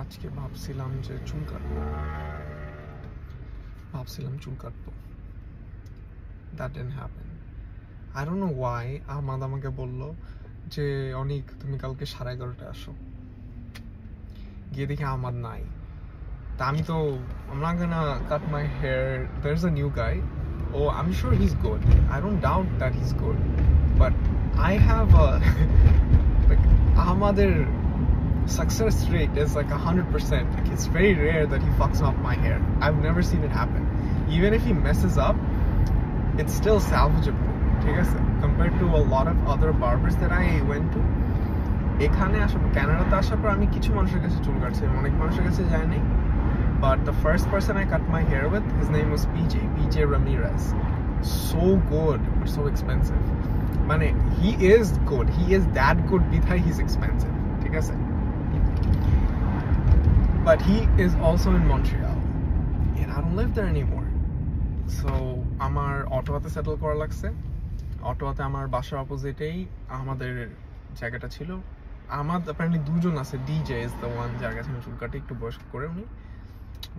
আজকে ভাবছিলাম যে চুল কাটবো that didn't happen. I don't know why. Ahmad আমাকে বললো যে অনেক তুমি কালকে 11:30টায় আসো, গিয়ে দেখি আহমাদ নাই। তা আমি তো I'm not gonna cut my hair. There's a new guy. Oh, I'm sure he's good. I don't doubt that he's good, but I have a like Ahmader success rate is like 100%. Like, it's very rare that he fucks up my hair. I've never seen it happen. Even if he messes up, it's still salvageable. ঠিক আছে, compared to a lot of other barbers that I went to. এখানে আসার পর, কানাডাতে আসার পর আমি কিছু মানুষের কাছে চুল কাটছি, অনেক মানুষের কাছে যাই নাই। But the first person I cut my hair with, his name was PJ Ramirez. So good, but so expensive. মানে he is good. He is that good বিধায় he's expensive. ঠিক আছে? But he is also in Montreal, and I don't live there anymore. So আমার অটোয়াতে settle করা লাগছে। অটোয়াতে আমার বাসার অপোজিটেই আমাদের জায়গাটা ছিল। আমার apparently দুজন আছে, DJ is the one যার কাছে আমি চুল কাটি, একটু বয়স্ক করে উনি।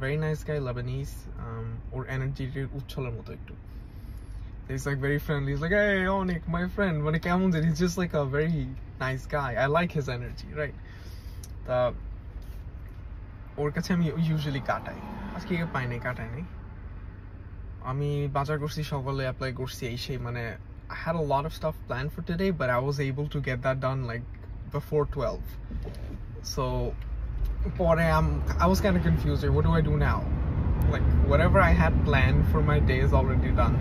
Very nice guy, Lebanese. ওর এনার্জির উচ্ছলের মতো একটু। He's like very friendly. He's like, hey, Onik, my friend. মানে কেমন যে, he's just like a very nice guy. I like his energy, right? তা ওর কাছে আমি ইউজুয়ালি কাটাই। আজকে পাই নাই, কাটাই নাই। আমি বাজার করছি, সকালে অ্যাপ্লাই করছি, এই সেই মানে I had a lot of stuff planned for today, but I was able to get that done like before 12. So পরে I was kind of confused. Like, what do I do now? Like, whatever I had planned for my day is already done.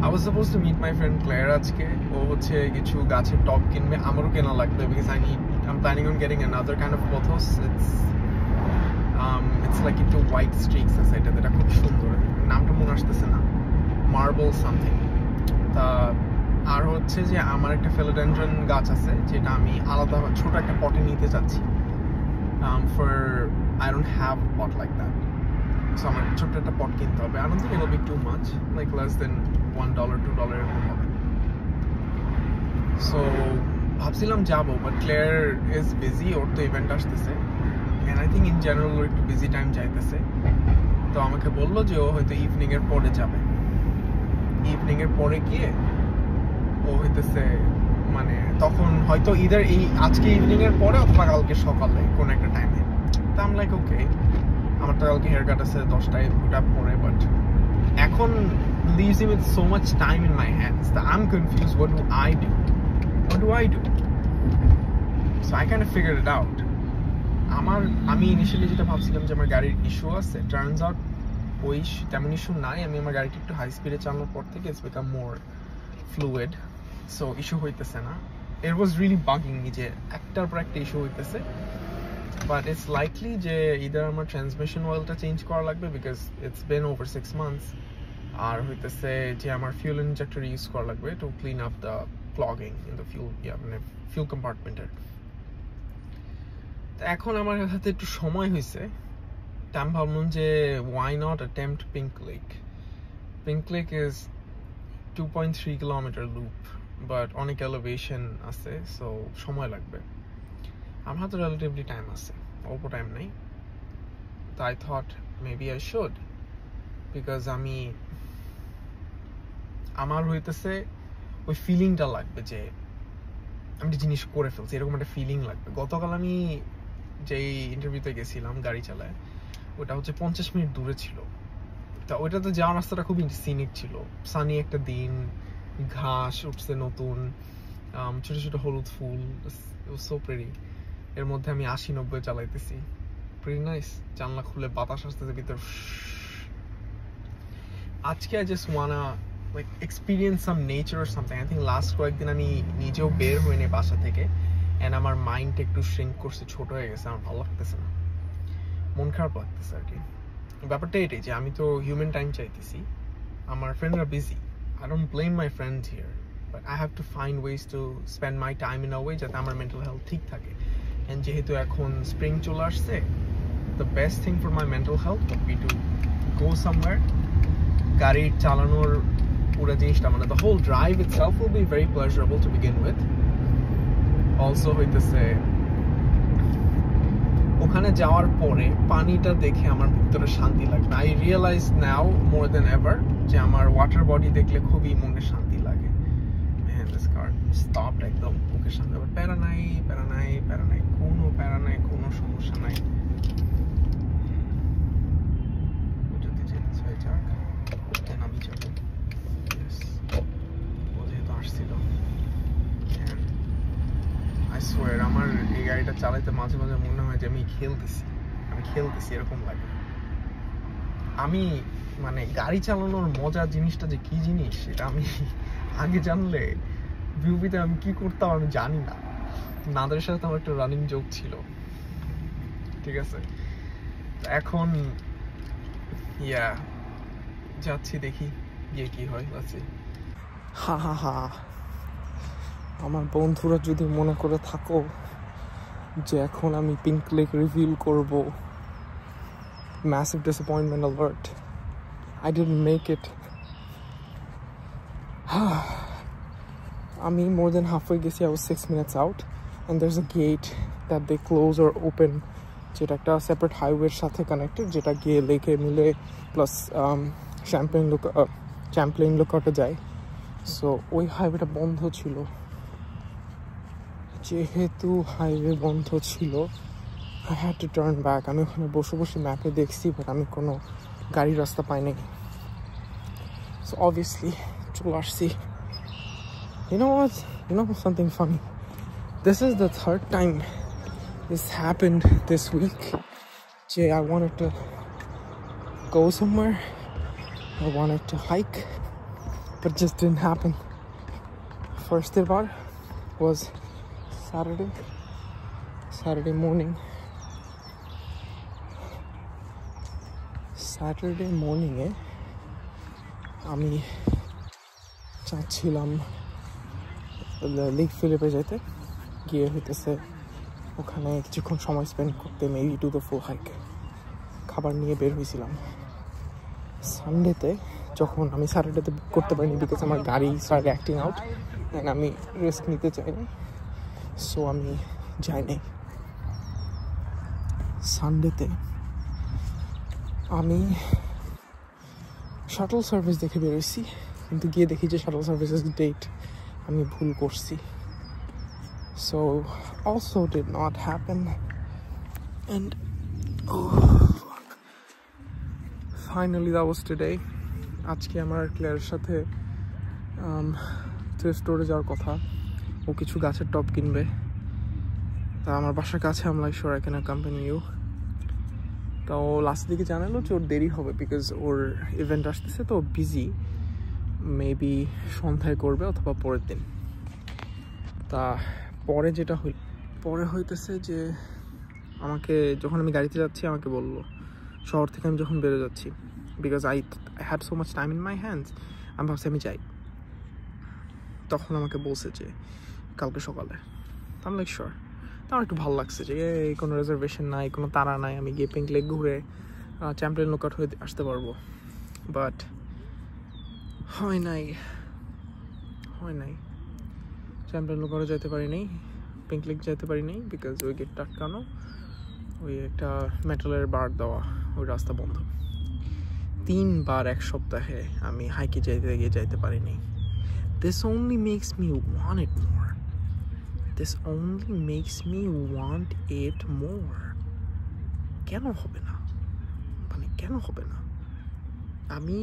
I was supposed to meet my friend Claire আজকে। ও হচ্ছে কিছু গাছের টব কিনবে, আমারও কেনা লাগবে, because I'm planning on getting another kind of pothos. It's like into white streaks আছে, এটা খুব সুন্দর, নামটা মনে আসতেছে না, মার্বল সামথিং। তা আর হচ্ছে যে আমার একটা ফিলোডেন্ড্রন গাছ আছে, যেটা আমি আলাদা ছোট একটা পটে নিতে চাচ্ছি। For I don't have a pot like that, so আমার ছোট্ট একটা পট কিনতে হবে। I don't think it'll be too much, like less than $1, $2 এরকম হবে। So ভাবছিলাম যাবো, but Claire is busy, ওর তো ইভেন্ট আসতেছে, and I think in general ওর একটু বিজি টাইম চাইতেছে। তো আমাকে বললো যে ও হয়তো ইভিনিং এর পরে যাবে। ইভিনিং এর পরে গিয়ে ও হইতেছে মানে তখন হয়তো ইদার এই আজকে ইভিনিং এর পরে অথবা কালকে সকালে কোন একটা টাইমে। তো I'm like, okay, আমার তো কালকে হেয়ার কাট আছে 10টায়, ওটা পরে, বাট এখন leaves me with so much time in my hands that I'm confused. What do I do? So I kind of figured it out. আমি ইনিশিয়ালি যেটা ভাবছিলাম যে আমার গাড়ির ইস্যু আছে, টার্নস আউট ওই তেমন ইস্যু নাই। আমি আমার গাড়িটা একটু হাই স্পিডে চালানোর পর থেকে it's become more fluid, so issue হইতেছে না। ইট ওয়াজ রিয়েলি বাগিং মি যে একটার পর একটা ইস্যু হইতেছে, বাট ইটস লাইকলি যে ইদার আমার ট্রান্সমিশন অয়েলটা চেঞ্জ করা লাগবে, because it's been over 6 months, আর হইতেছে যে আমার ফিউল ইনজেক্টর ইউজ করা লাগবে to clean up the clogging in the fuel, মানে ফিউল কম্পার্টমেন্টের। এখন আমার হাতে একটু সময় হয়েছে, আমি ভাবলাম যে why not attempt Pink Lake. Pink Lake is 2.3 kilometer loop, but অনেক elevation আছে, so সময় লাগবে। আমার হাতে relatively টাইম আছে, অল্প টাইম নাই। তো I thought maybe I should, because আমার হইতেছে ওই ফিলিংটা লাগবে যে আমি একটা জিনিস করে ফেলছি, এরকম একটা ফিলিং লাগবে। গতকাল আমি যেই ইন্টারভিউতে গেছিলাম গাড়ি চালায়, ওটা হচ্ছে 50 মিনিট দূরে ছিল। তা ওইটাতে যাওয়ার রাস্তাটা খুব সিনিক ছিল, সানি একটা দিন, ঘাস উঠছে নতুন, ছোট ছোট হলুদ ফুল, সো প্রেটি। এর মধ্যে আমি 80-90 চালাইতেছি, প্রেটি নাইস, জানলা খুলে বাতাস আসতেছে ভিতর। আজকে I just wanna like experience some nature or something. I think last কয়েকদিন আমি নিজেও বের হইনি বাসা থেকে, and আমার মাইন্ড একটু শ্রিঙ্ক করছে, ছোট হয়ে গেছে, আমার ভালো লাগতেছে না, মন খারাপ লাগতেছে আর কি। ব্যাপারটা এটাই যে আমি তো হিউম্যান টাইম চাইতেছি, আমার ফ্রেন্ডরা busy, I don't blame my friends here, but I have to find ways to spend my time in a way যাতে আমার মেন্টাল হেলথ ঠিক থাকে। and যেহেতু এখন স্প্রিং চলে আসছে, the best thing for my mental health would be to go somewhere, গাড়ি চালানোর পুরো জিনিসটা মানে the whole drive itself will be very pleasurable to begin with. Also হইতেছে ওখানে যাওয়ার পরে পানিটা দেখে আমার ভিতরে শান্তি লাগবে। I realise now more than ever যে আমার ওয়াটার বডি দেখলে খুবই মনে শান্তি লাগে। ম্যান দিস কার স্টপড একদম ওকে সামনে। প্যারা নাই, প্যারা নাই, প্যারা নাই, কোনো প্যারা নাই, কোনো সমস্যা নাই। যদি যেতে চাই যাক, দেন আমি যাবো। ও যেহেতু আসছিল, আই সোয়ার আমার এই গাড়িটা চালাইতে মাঝে মাঝে মনে হয় যে আমি খেলতেছি এরকম লাগে। আমি মানে গাড়ি চালানোর মজার জিনিসটা যে কি জিনিস সেটা আমি আগে জানলে বিউপিতে আমি কি করতাম আমি জানি না। নাদের সাথে আমার একটা রানিং জোক ছিল, ঠিক আছে? এখন ইয়া যাচ্ছি, দেখি গিয়ে কি হয়। হা হা হা, আমার বন্ধুরা যদি মনে করে থাকো যে এখন আমি পিঙ্ক লেক রিভিল করব, massive disappointment alert. I didn't make it. আমি more than halfway গেছি। I was 6 minutes out and there's a gate that they close or open যেটা একটা সেপারেট হাইওয়ের সাথে কানেক্টেড, যেটা গিয়ে লেকে মিলে প্লাস চ্যাম্পলিন লুকআউটে যায়। সো ওই হাইওয়েটা বন্ধ ছিল। যেহেতু হাইওয়ে বন্ধ ছিল, I had to turn back. আমি ওখানে বসে বসে ম্যাপে দেখছি, বাট আমি কোনো গাড়ির রাস্তা পাই নাই। So obviously চলে আসছি। You know what? You know something funny? This is the third time this happened this week. I wanted to go somewhere. I wanted to hike, but it just didn't happen. First bar was Saturday morning. Saturday morning আমি চাচ্ছিলাম lake Philippe যেতে, গিয়ে হইতেছে ওখানে কিছুক্ষণ সময় spend করতে, maybe to the full hike. খাবার নিয়ে বের হয়েছিলাম। সানডেতে যখন আমি স্যাটারডেতে করতে পারিনি বিকজ আমার গাড়ি স্টার্ট অ্যাক্টিং আউট অ্যান্ড আমি রিস্ক নিতে চাইনি, সো আমি যাই নাই। সানডেতে আমি শাটল সার্ভিস দেখে বেরোইছি, কিন্তু গিয়ে দেখি যে শাটল সার্ভিসের ডেট আমি ভুল করছি। So also did not happen and finally that was today. আজকে আমার ক্লেয়ারের সাথে থ্রিফ্ট স্টোরে যাওয়ার কথা। ও কিছু গাছের টব কিনবে, তা আমার বাসার কাছে আমি like sure I can accompany you. তো লাস্টের দিকে জানালো যে ওর দেরি হবে বিকজ ওর ইভেন্ট আসতেছে, তো বিজি, মেবি সন্ধ্যায় করবে অথবা পরের দিন। তা পরে যেটা পরে হইতেছে যে আমাকে যখন আমি গাড়িতে যাচ্ছি আমাকে বললো শহর থেকে আমি যখন বেরো যাচ্ছি, because I had so much time in my hands, আমি ভাবছি আমি যাই। তখন আমাকে বলছে যে কালকে সকালে। আমি লাইক শিওর। আমার একটু ভালো লাগছে যে কোনো রিজার্ভেশন নাই, কোনো তাড়া নাই, আমি গিয়ে পিঙ্ক লেক ঘুরে চ্যাম্পিয়ন লুকআউট হয়ে আসতে পারবো। বাট হয় নাই চ্যাম্পিয়ন লুকআউটে যেতে পারি নাই, পিঙ্ক লেক যেতে পারি নাই বিকজ ওই গেটটা আটকানো, ওই একটা মেটালের বার দেওয়া, ওই রাস্তা বন্ধ। 3 বার 1 সপ্তাহে আমি হাইকে যাইতে পারি নাই। This only makes me want it more. কেন হবে না? মানে কেন হবে না? আমি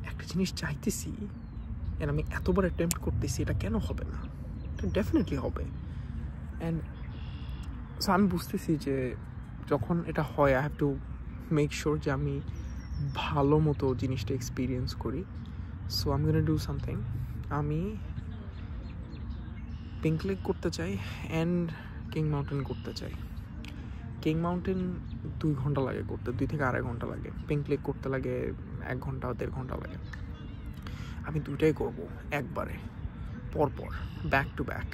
একটা জিনিস চাইতেছি, আমি এতবার অ্যাটেম্প্ট করতেছি, এটা কেন হবে না? এটা ডেফিনেটলি হবে। অ্যান্ড সো আমি বুঝতেছি যে যখন এটা হয় I have to make sure যে আমি ভালো মতো জিনিসটা এক্সপিরিয়েন্স করি। So I am gonna do something. আমি পিঙ্ক লেক করতে চাই অ্যান্ড কিং মাউন্টেন করতে চাই। কিং মাউন্টেন 2 ঘন্টা লাগে করতে, 2 থেকে 2.5 ঘন্টা লাগে। পিঙ্ক লেক করতে লাগে 1 ঘন্টা 1.5 ঘন্টা লাগে। আমি দুইটাই করবো একবারে পরপর, back to back,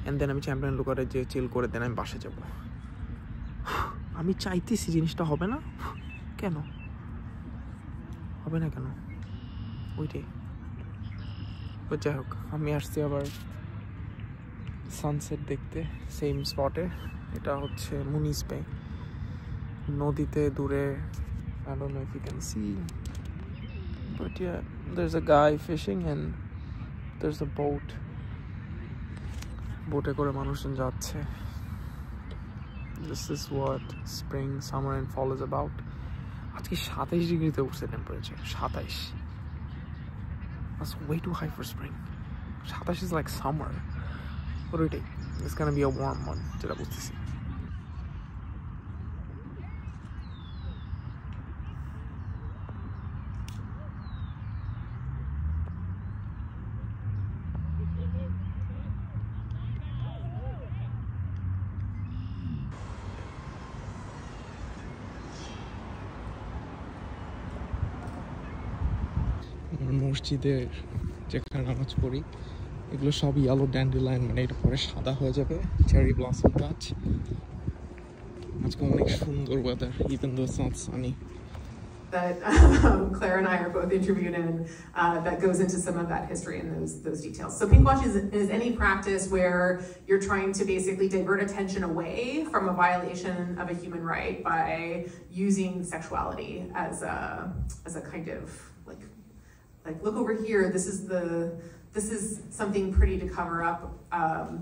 and then আমি চ্যাম্পিয়ন লুকআউটে যে চিল করে দেন আমি বাসে যাব। আমি চাইতেছি জিনিসটা হবে না কেন? হবে না কেন? ওইটাই। যাই হোক, আমি আসছি আবার সানসেট দেখতে সেম স্পটে, এটা হচ্ছে মুনিস বে, নদীতে দূরে। I don't know if you can see, but yeah, there's a guy fishing and there's a boat. বোটে করে মানুষজন যাচ্ছে। This is what spring, summer and fall is about. আজকে 27 ডিগ্রিতে উঠছে temperature, 27। That's way too high for spring. 27 is like summer. What do you think? It's gonna be a warm one, যেটা বুঝতেছি। মসজিদের যেখানে নামাজ পড়ি এগুলো সব ইয়েলো ড্যান্ডিলাইন, মানে এটা পরে সাদা হয়ে যাবে, চেরি ব্লসম গাছ। আজকে অনেক সুন্দর weather, even though it's not Sunny. That Claire and I are both interviewed in that goes into some of that history and those details. So pinkwash is any practice where you're trying to basically divert attention away from a violation of a human right by using sexuality as a kind of like look over here, this is something pretty to cover up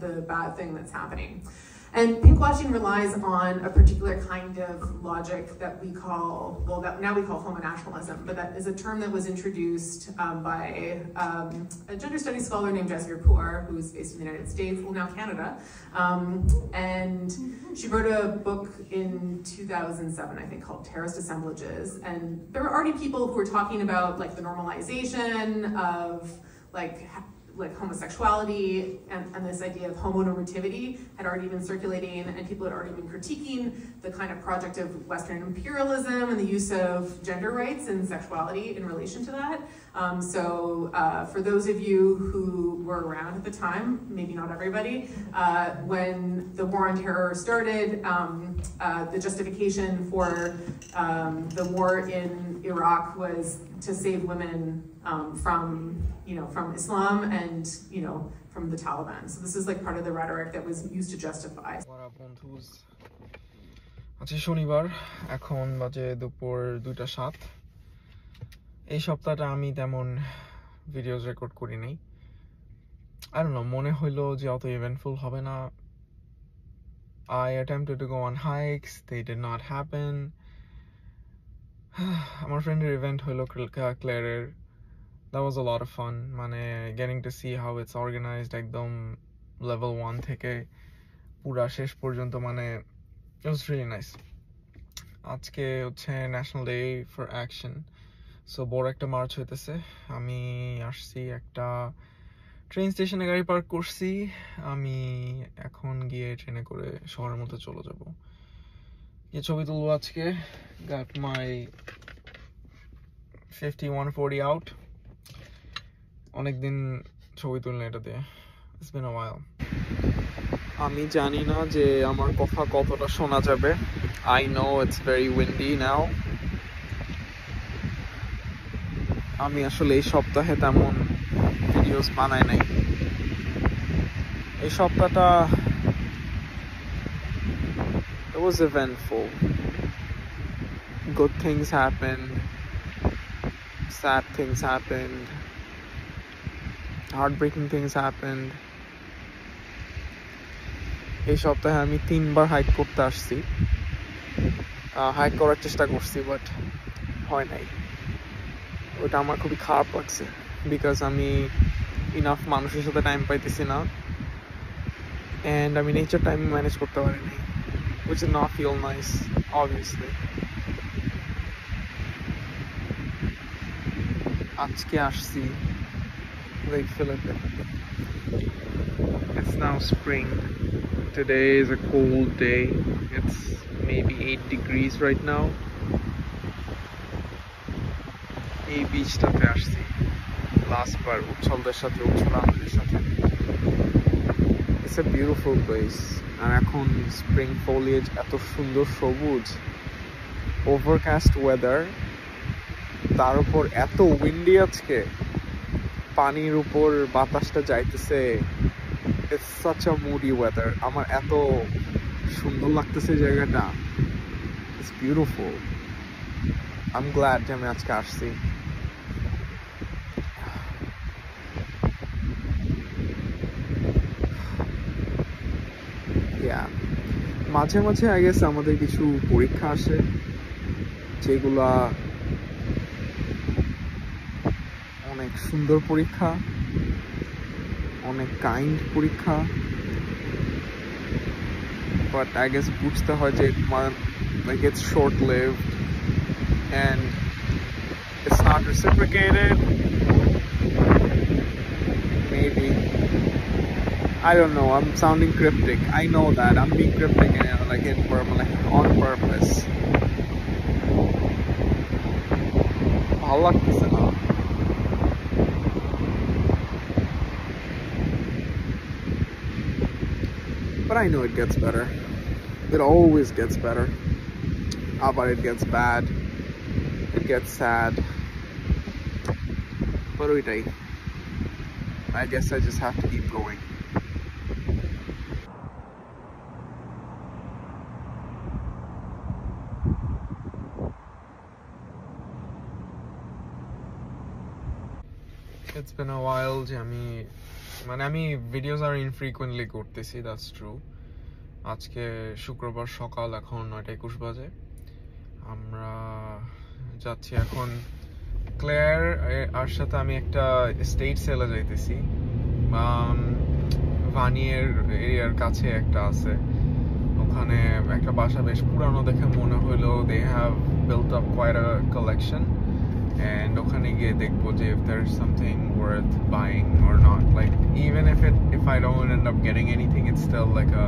the bad thing that's happening. And pinkwashing relies on a particular kind of logic that we call, well, that now we call homonationalism, but that is a term that was introduced by a gender studies scholar named Jasbir Kaur, who's based in the United States, well now Canada, and she wrote a book in 2007, I think, called Terrorist Assemblages, and there were already people who were talking about like the normalization of like homosexuality and this idea of homonormativity had already been circulating, and people had already been critiquing the kind of project of Western imperialism and the use of gender rights and sexuality in relation to that. So for those of you who were around at the time, maybe not everybody, when the war on terror started, the justification for the war in Iraq was to save women from Islam and from the Taliban. So this is like part of the rhetoric that was used to justify. আজকে শনিবার, এখন বাজে দুপুর 2:07। এই সপ্তাহটা আমি তেমন videos record করি নাই। I don't know, মনে হইলো যে অত ইভেন্টফুল হবে না। I attempted to go on hikes, they did not happen. আমার ফ্রেন্ডের ইভেন্ট হইলো ক্লেয়ারের। That was a lot of fun, মানে getting to see how it's organized একদম level 1 থেকে পুরা শেষ পর্যন্ত, মানে it was really nice. আজকে হচ্ছে national day for action, so বড় একটা মার্চ হইতেছে। আমি আসছি একটা ট্রেন স্টেশনে, গাড়ি পার্ক করছি, আমি এখন গিয়ে ট্রেনে করে শহরের মধ্যে চলে যাব। এই ছবি তুলবো আজকে, got my 50-140 out। অনেকদিন ছবি তুললে এটা দিয়ে, it's been a while. আমি জানি না যে আমার কথা কতটা শোনা যাবে। I know it's very windy now. আমি আসলে এই সপ্তাহে তেমন ভিডিওস বানাই নাই। এই সপ্তাহটা it was eventful. Good things happened, sad things happened, heartbreaking things happened. এই সপ্তাহে আমি 3 বার হাইক করতে আসছি, হাইক করার চেষ্টা করছি, বাট হয় নাই। ওটা আমার খুবই খারাপ লাগছে, বিকজ আমি ইনাফ মানুষের সাথে টাইম পাইতেছি না, অ্যান্ড আমি নেচার টাইম ম্যানেজ করতে পারিনি, which did not feel nice, obviously. আজকে আসছি, like feel it. It's now spring. Today is a cold day. It's maybe 8 degrees right now. এই বিচটাতে আসছি লাস্ট বার উচ্ছলদের সাথে, উচ্ছলানদের সাথে। It's a beautiful place. আর এখন স্প্রিং ফলিয়েজ, এত সুন্দর সবুজ, ওভারকাস্ট ওয়েদার, তার উপর এত উইন্ডি আজকে, পানির উপর বাতাসটা যাইতেছে। It's such a moody weather. আমার এত সুন্দর লাগতেছে জায়গাটা। It's beautiful. I'm glad যে আমি আজকে আসছি। Yeah. মাঝে মাঝে I guess আমাদের কিছু পরীক্ষা আসে যেগুলা অনেক সুন্দর পরীক্ষা, অনেক কাইন্ড পরীক্ষা, but I guess বুঝতে হয় যে like it's short lived and it's not reciprocated. Maybe, I don't know, I'm sounding cryptic. I know that I'm being cryptic and like on purpose. ভালো লাগতেছে না। But I know it gets better. It always gets better. But it gets bad. It gets sad. But ওইটাই, I guess I just have to keep going. It's been a while যে আমি videos আর ইনফ্রিকুয়েন্টলি করতেছি, that's true. আজকে শুক্রবার সকাল, এখন 9:21 বাজে। আমরা যাচ্ছি এখন ক্লেয়ার আর সাথে আমি একটা স্টেট সেলে যাইতেছি। ভানিয়ের এরিয়ার কাছে একটা আছে, ওখানে একটা বাসা বেশ পুরানো দেখে মনে হইলো। They have built up quite a collection, and ওখানে গিয়ে দেখবো যে if there's something worth buying or not. Like even if I don't end up getting anything, it's still like a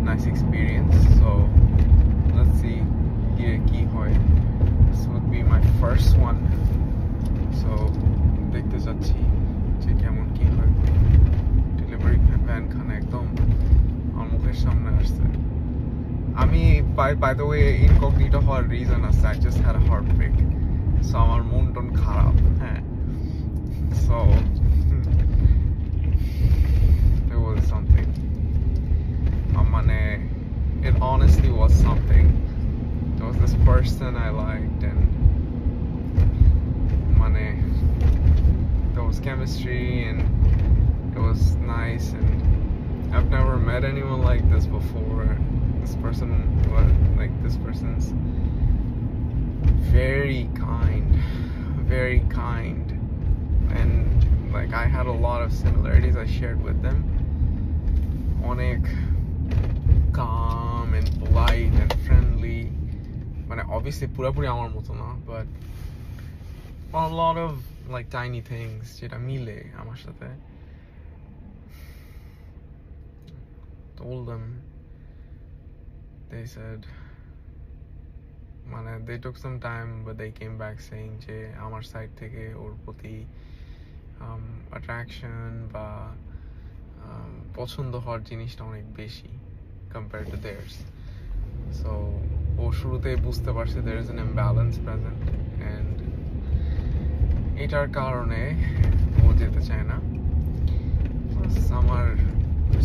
nice experience. So let's see কি হয়. This would be my first one, so দেখতে যাচ্ছি যে কেমন কি হয়। Delivery van খানে একদম আমার মুখের সামনে আসছে। আমি by the way incognito হওয়ার reason আছে, I just had a heartbreak, so আমার মন টন খারাপ। হ্যাঁ, so it was something. মানে it honestly was something. There was this person I liked and মানে there was chemistry and it was nice, and I've never met anyone like this before. This person's very kind, and like I had a lot of similarities I shared with them. অনেক calm and polite and friendly, মানে obviously পুরোপুরি আমার মতো না, but a lot of like tiny things যেটা মিলে আমার সাথে। Told them, they said, মানে they took some time but they came back saying যে আমার সাইড থেকে ওর প্রতি attraction বা পছন্দ হওয়ার জিনিসটা অনেক বেশি compared to theirs. So ও শুরুতেই বুঝতে পারছে there is an imbalance present, and এটার কারণে ও যেতে চায় না। আমার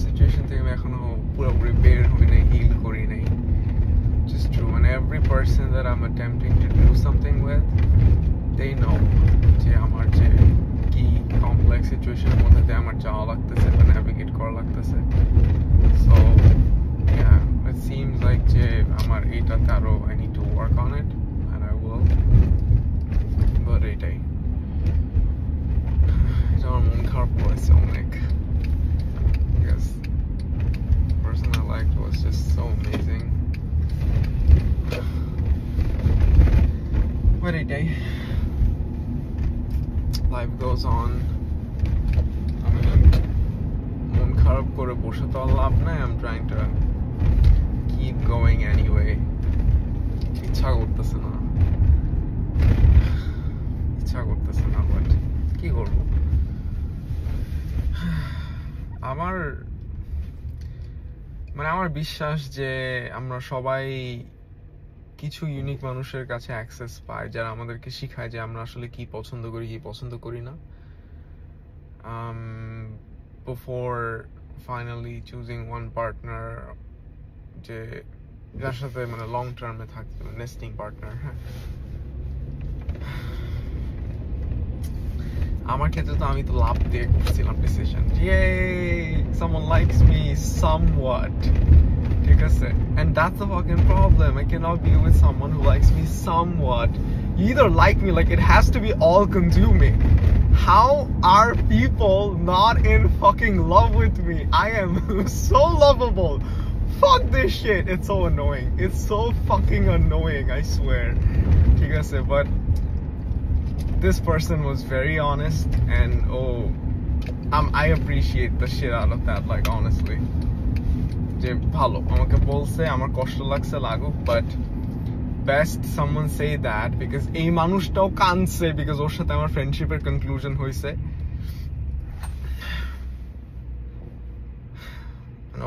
সিচুয়েশন থেকে আমি এখনো পুরোপুরি বের হই নাই, হিল করি নাই, just true. And every person that I'm attempting to do something with, they know যে আমার যে কি কমপ্লেক্স সিচুয়েশনের মধ্যে দিয়ে আমার যাওয়া লাগতেছে বা ন্যাভিগেট করা লাগতেছে। So yeah, it seems like যে আমার এইটাতে আরো I need to work on it, and I will. But এটাই, এটা আমার মন খারাপ করেছে অনেক, because the person I liked was just so amazing. But এটাই, life goes on. I mean, মন খারাপ করে বসে তো আর লাভ নাই। I'm trying to keep going anyway. ইচ্ছা করতেছে না, but কি করবো। আমার বিশ্বাস যে আমরা সবাই কিছু ইউনিক মানুষের কাছে অ্যাক্সেস পাই, যারা আমাদেরকে শিখায় যে আমরা আসলে কি পছন্দ করি, কি পছন্দ করি না, before finally choosing one partner যে যার সাথে মানে লং টার্মে থাকতে, নেস্টিং পার্টনার। হ্যাঁ, আমার ক্ষেত্রে তো আমি তো লাভ দিয়ে করছিলাম decision, someone likes me somewhat, ঠিক আছে? And that's the fucking problem. I cannot be with someone who likes me somewhat. You either like me, like it has to be all consuming. How are people not in fucking love with me? I am so lovable. Fuck this shit. It's so annoying. It's so fucking annoying, I swear. ঠিক আছে, but this person was very honest, and I appreciate the shit out of that, like honestly. যে ভালো আমাকে বলছে, আমার কষ্ট লাগছে লাগুক, but best someone say that, because এই মানুষটাও কাঁদছে because ওর সাথে আমার ফ্রেন্ডশিপের কনক্লুশন হয়েছে।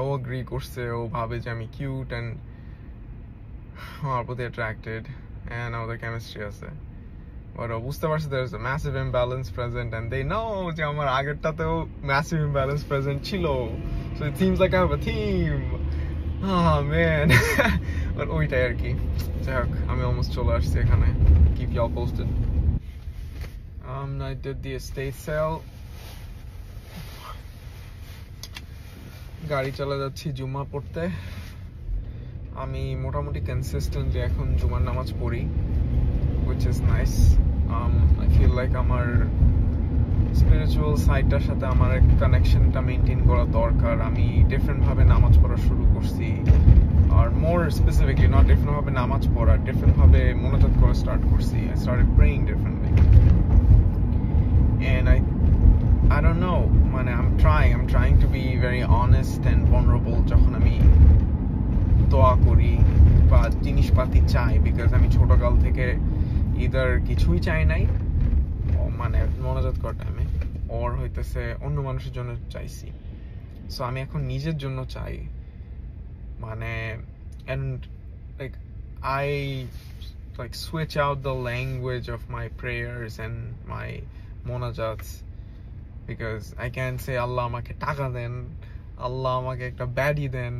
ও এগ্রি করছে, ও ভাবে যে আমি কিউট and আমার প্রতি অ্যাট্রাক্টেড and আমাদের কেমিস্ট্রি আছে, but ও বুঝতে পারছে there is a massive imbalance present, and they know যে আমার আগেরটাতেও massive imbalance present ছিল, so it seems like I have a theme. Oh man. But ওইটাই আর কি। যাই হোক, আমি অলমোস্ট চলে আসছি এখানে। Keep y'all posted. I did the estate sale. গাড়ি চালা যাচ্ছি জুম্মা পড়তে। আমি মোটামুটি কনসিস্টেন্টলি এখন জুমার নামাজ পড়ি, which is nice. I feel like আমার স্পিরিচুয়াল সাইডটার সাথে আমার কানেকশনটা মেনটেন করা দরকার। আমি ডিফারেন্ট ভাবে নামাজ পড়া শুরু করছি, আর মোর স্পেসিফিকলি নট ডিফারেন্ট ভাবে নামাজ পড়া, ডিফারেন্ট ভাবে মোনাজাত করা স্টার্ট করছি। I started praying differently, and I don't know, মানে I'm trying to be very honest and vulnerable যখন আমি দোয়া করি বা জিনিসপাতি চাই, বিকজ আমি ছোটকাল থেকে ইদার কিছুই চাই নাই মানে মোনাজাত করার টাইমে, ওর হইতেছে অন্য মানুষের জন্য চাইছি। সো আমি এখন নিজের জন্য চাই, মানে and like I like switch out the language of my prayers and my monajats, because I can't say Allah amake taka den, Allah amake ekta badi den.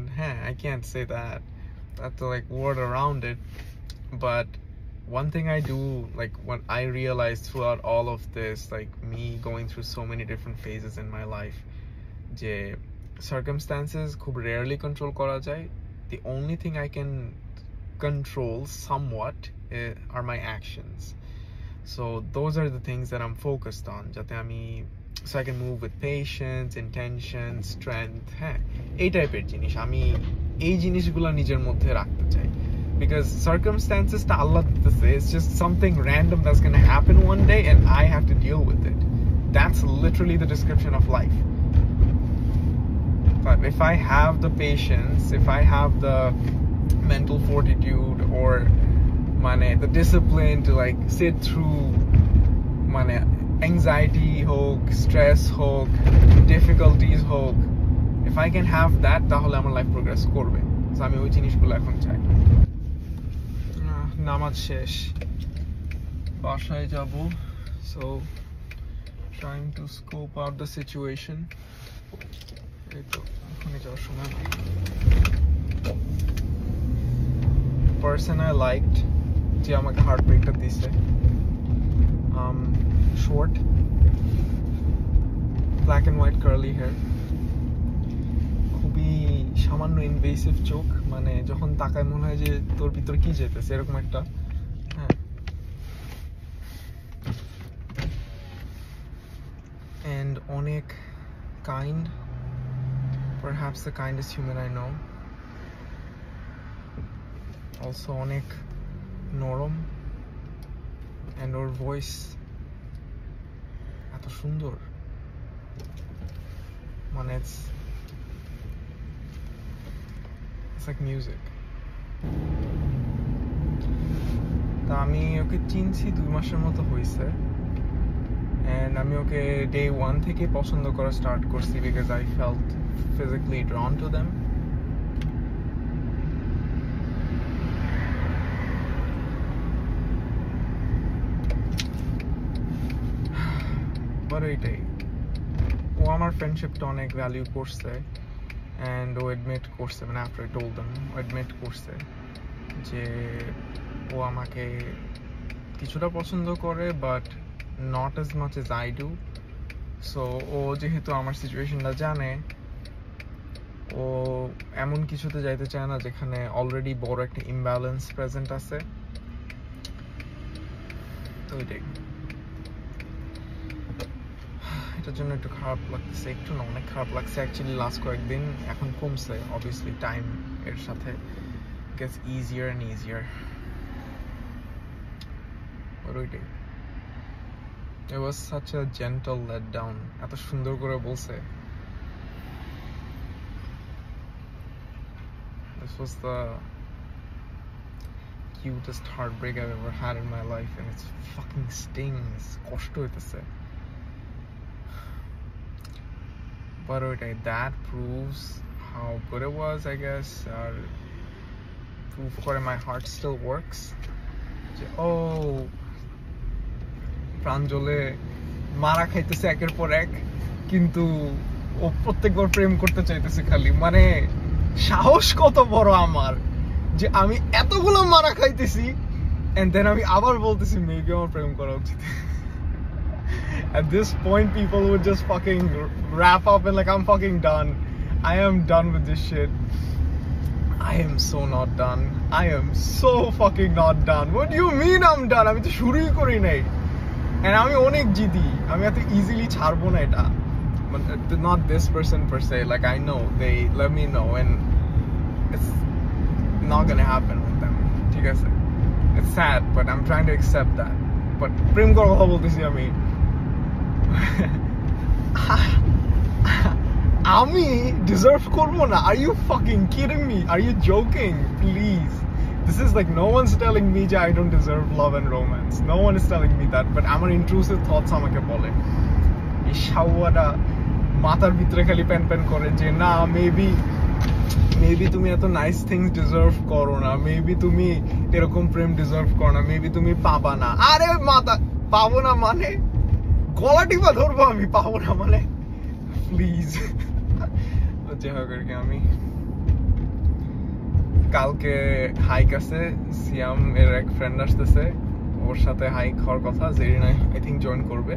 I can't say that. I have to like word around it. But one thing I do, like what I realized throughout all of this, like me going through so many different phases in my life, je circumstances khub rarely control kora jay. The only thing I can control somewhat are my actions. So those are the things that I'm focused on, jate ami so I can move with patience, intention, strength. এই টাইপের জিনিস আমি এই জিনিসগুলো নিজের মধ্যে রাখতে চাই, because circumstances to Allah দিতেছে, it's just something random that's going to happen one day and I have to deal with it. That's literally the description of life. But if I have the patience, if I have the mental fortitude or the discipline to like sit through anxiety hook, stress hook, difficulties hook, if I can have that, তাহলে আমার life progress করবে। So আমি ওই জিনিসগুলো এখন চাই। নামাজ শেষ, বাসায় যাব। So trying to scope out the situation. এই তো ওখানে যাওয়ার সময় person I liked যে আমাকে হার্ট ব্রেকটা দিছে, short, black and white curly hair, খুবই সামান্য ইনভেসিভ চোখ, মানে যখন তাকায় মনে হয় যে তোর ভিতর কি যেতেছে এরকম একটা। and অনেক kind, perhaps the kindest human I know. Also অনেক নরম, and ওর voice এত সুন্দর, মানে it's like music. তা আমি ওকে চিনছি 2 মাসের মতো হয়েছে, and আমি ওকে day 1 থেকে পছন্দ করা স্টার্ট করছি, because I felt physically drawn to them. but ওইটাই, ও আমার ফ্রেন্ডশিপটা অনেক ভ্যালু করছে, and ও admit করছে, মানে after I told them, O admit করছে যে ও আমাকে কিছুটা পছন্দ করে but not as much as I do. So ও যেহেতু আমার সিচুয়েশনটা জানে, ও এমন কিছুতে যাইতে চায় না যেখানে অলরেডি বড় একটা ইমব্যালেন্স প্রেজেন্ট আছে। তো এটাই, এটার জন্য একটু খারাপ লাগতেছে, একটু না অনেক খারাপ লাগছে অ্যাকচুয়ালি লাস্ট কয়েকদিন। এখন কমছে, অবভিয়াসলি টাইম এর সাথে gets easier and easier. But ওইটাই, it was such a gentle letdown. এত সুন্দর করে বলছে। This was the cutest heartbreak I've ever had in my life, and it's fucking stings. কষ্ট হইতেছে। But okay, that proves how good it was, I guess. Proof করে my heart still works. Oh, প্রাঞ্জলে মারা খাইতেছে একের পর এক, কিন্তু ও প্রত্যেকবার প্রেম করতে চাইতেছে খালি। মানে সাহস কত বড় আমার যে আমি এতগুলো মারা খাইতেছি and then আমি আবার বলতেছি মেবি আমার প্রেম করা উচিত। At this point, people would just fucking wrap up and like, I'm fucking done. I am done with this shit. I am so not done. I am so fucking not done. What do you mean I'm done? আমি তো শুরুই করি নাই। And আমি অনেক জিদি, আমি এত easily ছাড়বো না এটা। But not this person per se. Like I know, they let me know, and it's not gonna happen with them. ঠিক আছে? It's sad, but I'm trying to accept that. But প্রেম করার কথা বলতেছি আমি। আমি ডিজার্ভ করবো না? Are you fucking kidding me? Are you joking? Please. This is like no one's telling me that I don't deserve love and romance. No one is telling me that, but আমার intrusive thoughts আমাকে বলে। এই শাওয়াটা মাথার ভিতরে খালি pan pan করে যে না, মেবি তুমি এত নাইস থিংস ডিজার্ভ করো না, মেবি তুমি এরকম প্রেম ডিজার্ভ করো না, মেবি তুমি পাবা না। আরে মাথা পাবো না মানে গলা টিপা ধরবো আমি, পাবো না মানে প্লিজ। যাই হোক আর কি, আমি কালকে হাইক আছে, সিয়াম এর এক ফ্রেন্ড আসতেছে, ওর সাথে হাইক হওয়ার কথা। জেরিনা আই থিঙ্ক জয়েন করবে।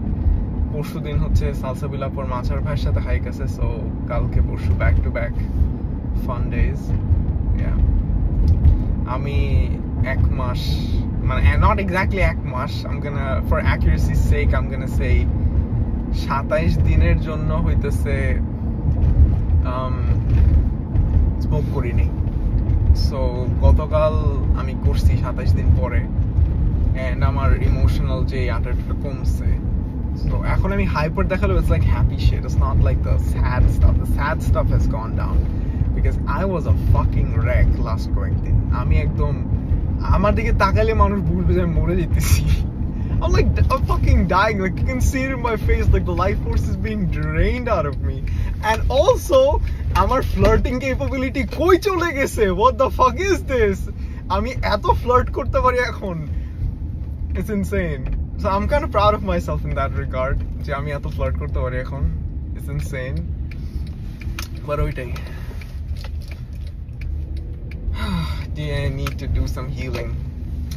পরশু দিন হচ্ছে সালসাবিলাপুর মাছার ভাইয়ের সাথে হাইক আছে। সো কালকে পরশু back to back fun days. আমি এক মাস, মানে নট এক্স্যাক্টলি এক মাস, I'm gonna, for accuracy's sake, I'm gonna say 27 দিনের জন্য হইতেছে স্মোক করিনি। সো গতকাল আমি করছি 27 দিন পরে, এন্ড আমার ইমোশনাল যে আটাটা কমছে। সো এখন আমি hyper দেখালেও it's like happy shit. It's not like the sad stuff. The sad stuff has gone down because I was a fucking wreck last কয়েকদিন। আমি একদম, আমার দিকে তাকালে মানুষ বুঝবে যে আমি মরে যেতেছি। I'm like, I'm fucking dying. Like you can see it in my face. Like the life force is being drained out of me. And also, আমার flirting capability কই চলে গেছে? What the fuck is this? আমি এত flirt করতে পারি এখন। It's insane. So I'm kind of proud of myself in that regard. যে আমি এত flirt করতে পারি এখন। It's insane. But ওইটাই। I need to do some healing.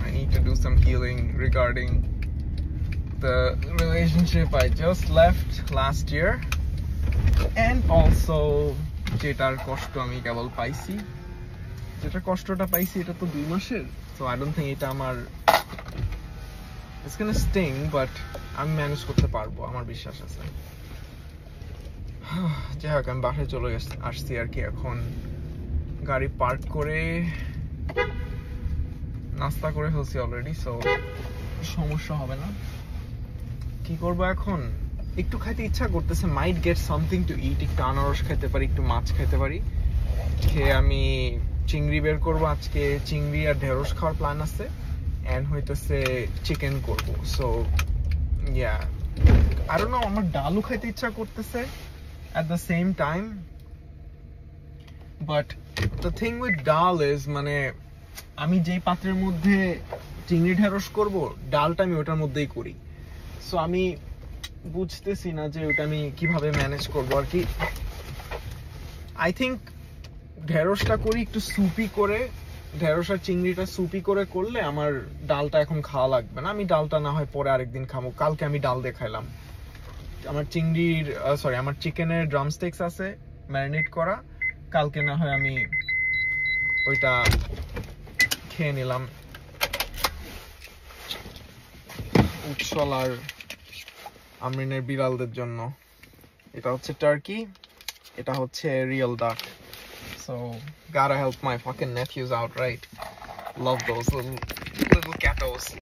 I need to do some healing regarding the relationship I just left last year, and also যেটার কষ্ট আমি কেবল পাইছি, যেটা কষ্টটা পাইছি এটা তো 2 মাসের। So I don't think এটা আমার, it's gonna sting, but আমি ম্যানেজ করতে পারবো, আমার বিশ্বাস আছে। যাই হোক, আমি বাসায় চলে আসছি আর কি। এখন গাড়ি পার্ক করে নাস্তা করে ফেলছি অলরেডি, সো সমস্যা হবে না। কি করবো এখন? একটু খাইতে ইচ্ছা করতেছে, মাইট গেট সামথিং টু ইট। একটু আনারস খাইতে পারি, একটু মাছ খাইতে পারি। খেয়ে আমি চিংড়ি বের করবো আজকে। চিংড়ি আর ঢেঁড়স খাওয়ার প্ল্যান আছে, এন্ড হইতেছে চিকেন করবো। So yeah, I don't know, আমার ডালও খাইতে ইচ্ছা করতেছে at the same time, but the thing with dal is, মানে আমি যেই পাত্রের মধ্যে চিংড়ি ঢেঁড়স করব, ডালটা আমি ওটার মধ্যেই করি। সো আমি বুঝতেছি না যে ওটা আমি কিভাবে ম্যানেজ করবো আর কি। আই থিঙ্ক ঢেঁড়সটা করি একটু সুপি করে, ঢেঁড়স আর চিংড়িটা সুপি করে করলে আমার ডালটা এখন খাওয়া লাগবে না। আমি ডালটা না হয় পরে আরেকদিন খাবো। কালকে আমি ডাল দিয়ে খাইলাম। আমার আমার চিকেনের ড্রামস্টিক্স আছে ম্যারিনেট করা, কালকে না হয় আমি ওইটা খেয়ে নিলাম। উৎসল আর আমরিনের বিড়ালদের জন্য। এটা হচ্ছে টার্কি, এটা হচ্ছে রিয়েল ডাক। So gotta help my fucking nephews out, right? Love those little catos.